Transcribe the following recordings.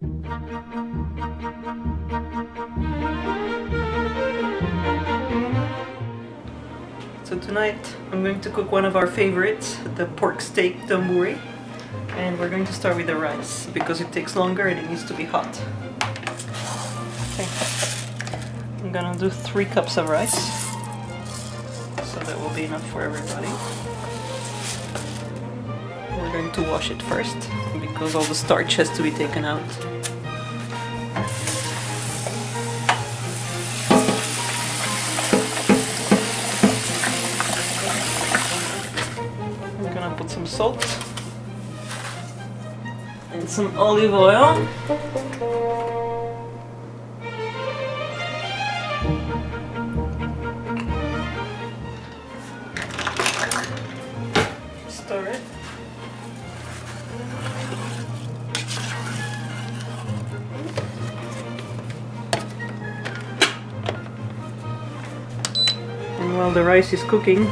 So tonight I'm going to cook one of our favorites, the pork steak donburi, and we're going to start with the rice because it takes longer and it needs to be hot. Okay. I'm gonna do 3 cups of rice, so that will be enough for everybody. We're going to wash it first because all the starch has to be taken out. I'm gonna put some salt and some olive oil. Stir it. And while the rice is cooking,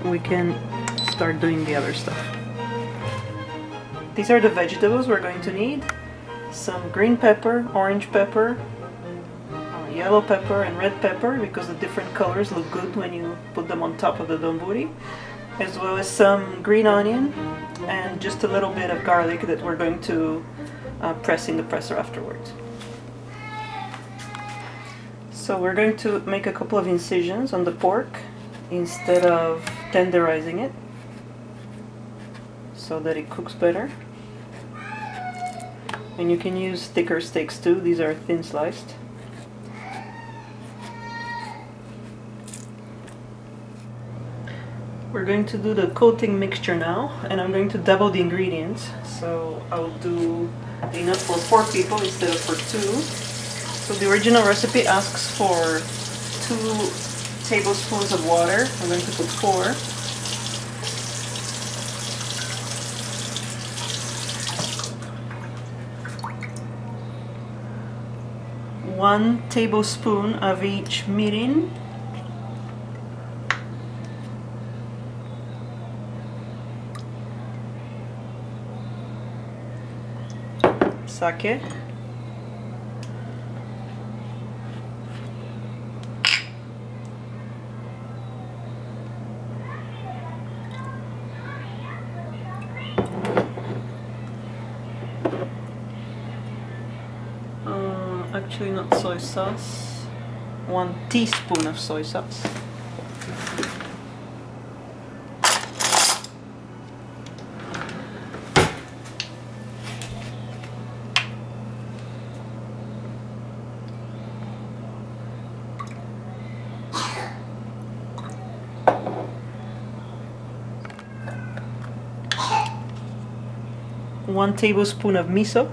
we can start doing the other stuff. These are the vegetables we're going to need. Some green pepper, orange pepper, yellow pepper and red pepper, because the different colors look good when you put them on top of the donburi, as well as some green onion and just a little bit of garlic that we're going to press in the presser afterwards. So we're going to make a couple of incisions on the pork instead of tenderizing it, so that it cooks better. And you can use thicker steaks too, these are thin sliced. We're going to do the coating mixture now, and I'm going to double the ingredients. So I'll do enough for 4 people instead of for 2. So the original recipe asks for 2 tablespoons of water. I'm going to put 4. One tablespoon of each mirin, sake, actually not soy sauce, 1 teaspoon of soy sauce. One tablespoon of miso.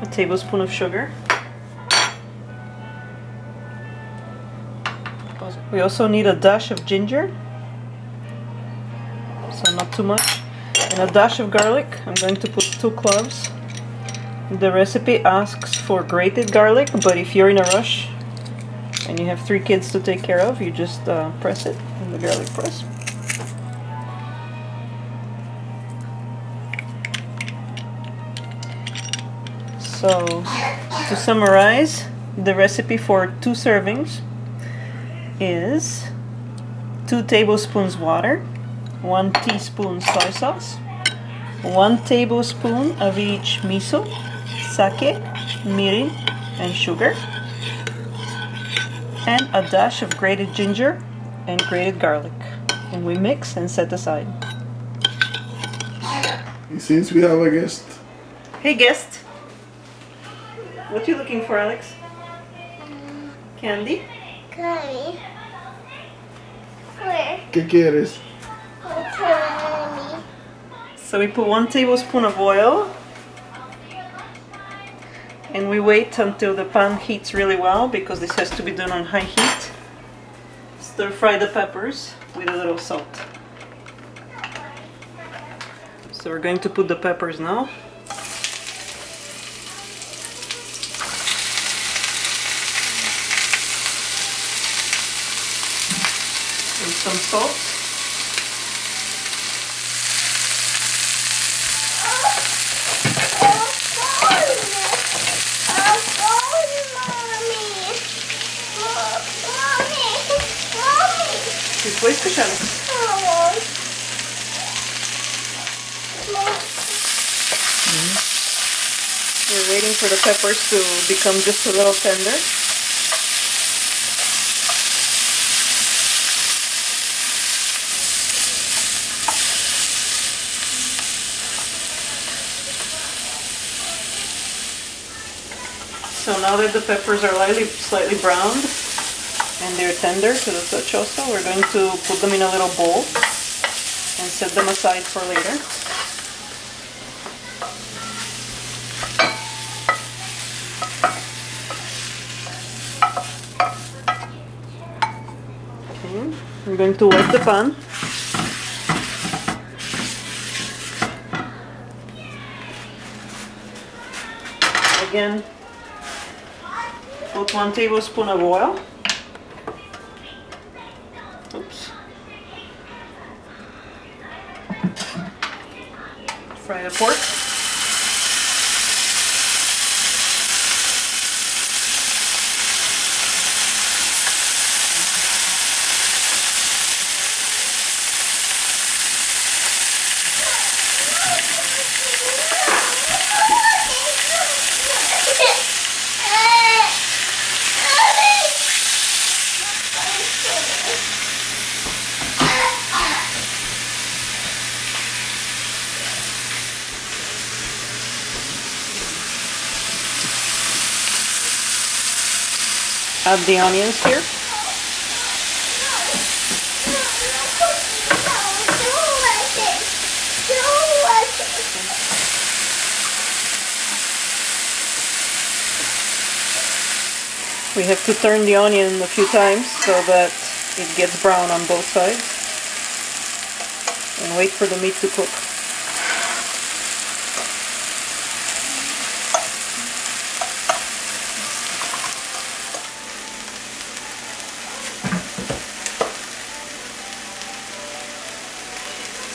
A tablespoon of sugar. We also need a dash of ginger, so not too much, and a dash of garlic. I'm going to put 2 cloves. The recipe asks for grated garlic, but if you're in a rush and you have 3 kids to take care of, you just press it in the garlic press. So, to summarize, the recipe for 2 servings is 2 tablespoons water, 1 teaspoon soy sauce, 1 tablespoon of each miso, sake, mirin, and sugar, and a dash of grated ginger and grated garlic. And we mix and set aside. Since we have a guest. Hey guest! What are you looking for, Alex? Candy? Candy. Where? ¿Qué quieres? Okay. So we put 1 tablespoon of oil and we wait until the pan heats really well, because this has to be done on high heat. Stir fry the peppers with a little salt. So we're going to put the peppers now. And some salt. Depois fechamos. We're waiting for the peppers to become just a little tender. So now that the peppers are slightly browned and they're tender to the touch also, we're going to put them in a little bowl and set them aside for later. Okay, I'm going to wipe the pan. Again, put 1 tablespoon of oil. Oops. Fry the pork. Add the onions here. We have to turn the onion a few times so that it gets brown on both sides, and wait for the meat to cook.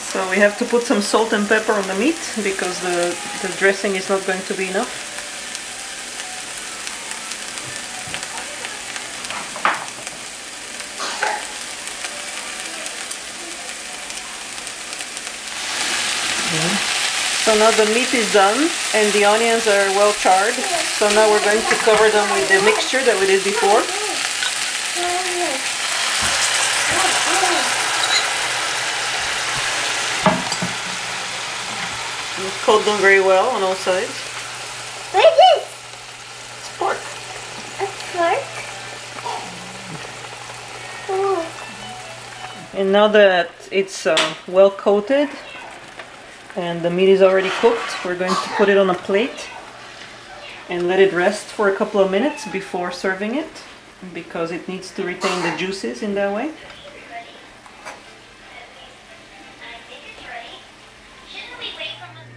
So we have to put some salt and pepper on the meat because the dressing is not going to be enough. So now the meat is done and the onions are well charred. So now we're going to cover them with the mixture that we did before. Coat them very well on all sides. What is this? It's pork. It's pork? Oh. And now that it's well coated and the meat is already cooked, we're going to put it on a plate and let it rest for a couple of minutes before serving it, because it needs to retain the juices in that way.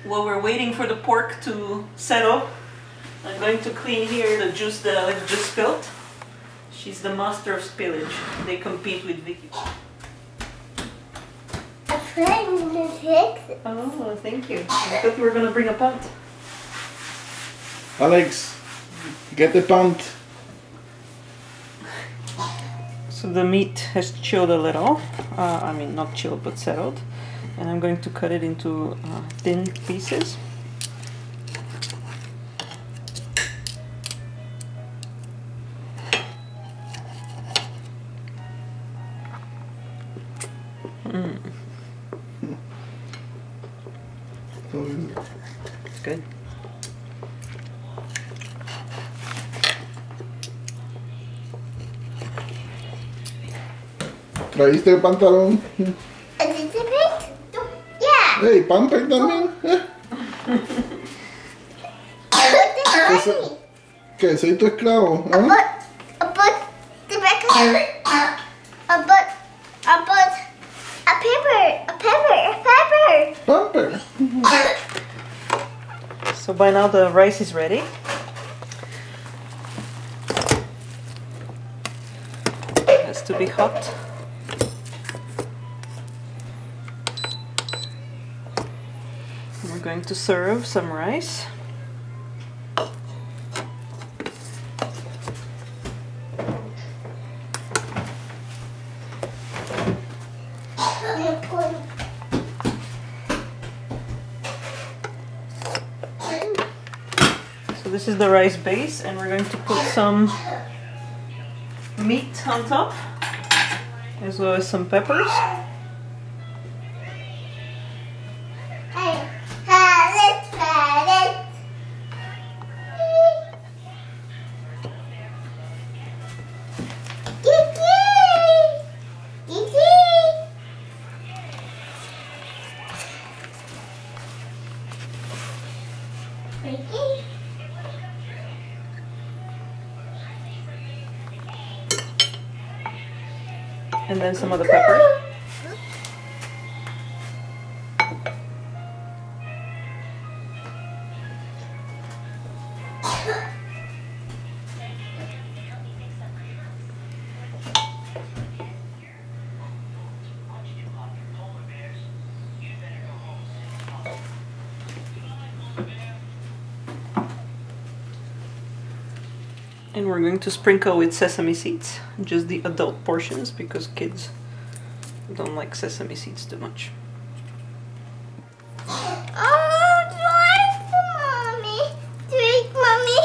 While we're waiting for the pork to settle, I'm going to clean here the juice that I've just spilled. She's the master of spillage. They compete with Vicky. A friend to fix it. Oh, thank you. I thought you were going to bring a pant. Alex, get the pant. So the meat has chilled a little. I mean, not chilled, but settled. And I'm going to cut it into thin pieces. It's good. ¿Traíste el pantalón? A little bit? Yeah. Hey, pamper también. ¿Qué? ¿Soy tu esclavo? ¿Ah? Pamper. So by now the rice is ready. It has to be hot. We're going to serve some rice. So this is the rice base, and we're going to put some meat on top, as well as some peppers. And then some of the pepper. And we're going to sprinkle with sesame seeds, just the adult portions, because kids don't like sesame seeds too much. Oh, drink, mommy.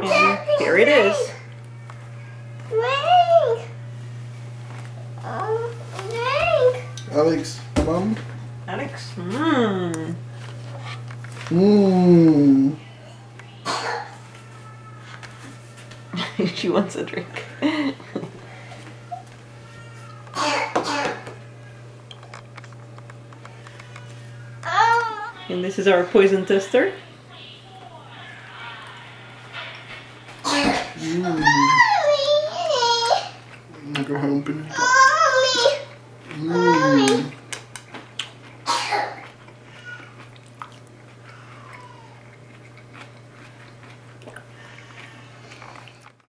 And here it is. Drink. Oh, drink. Alex, mom. Alex? Mmm. Mmm. She wants a drink. And this is our poison tester. Go home, Pinito.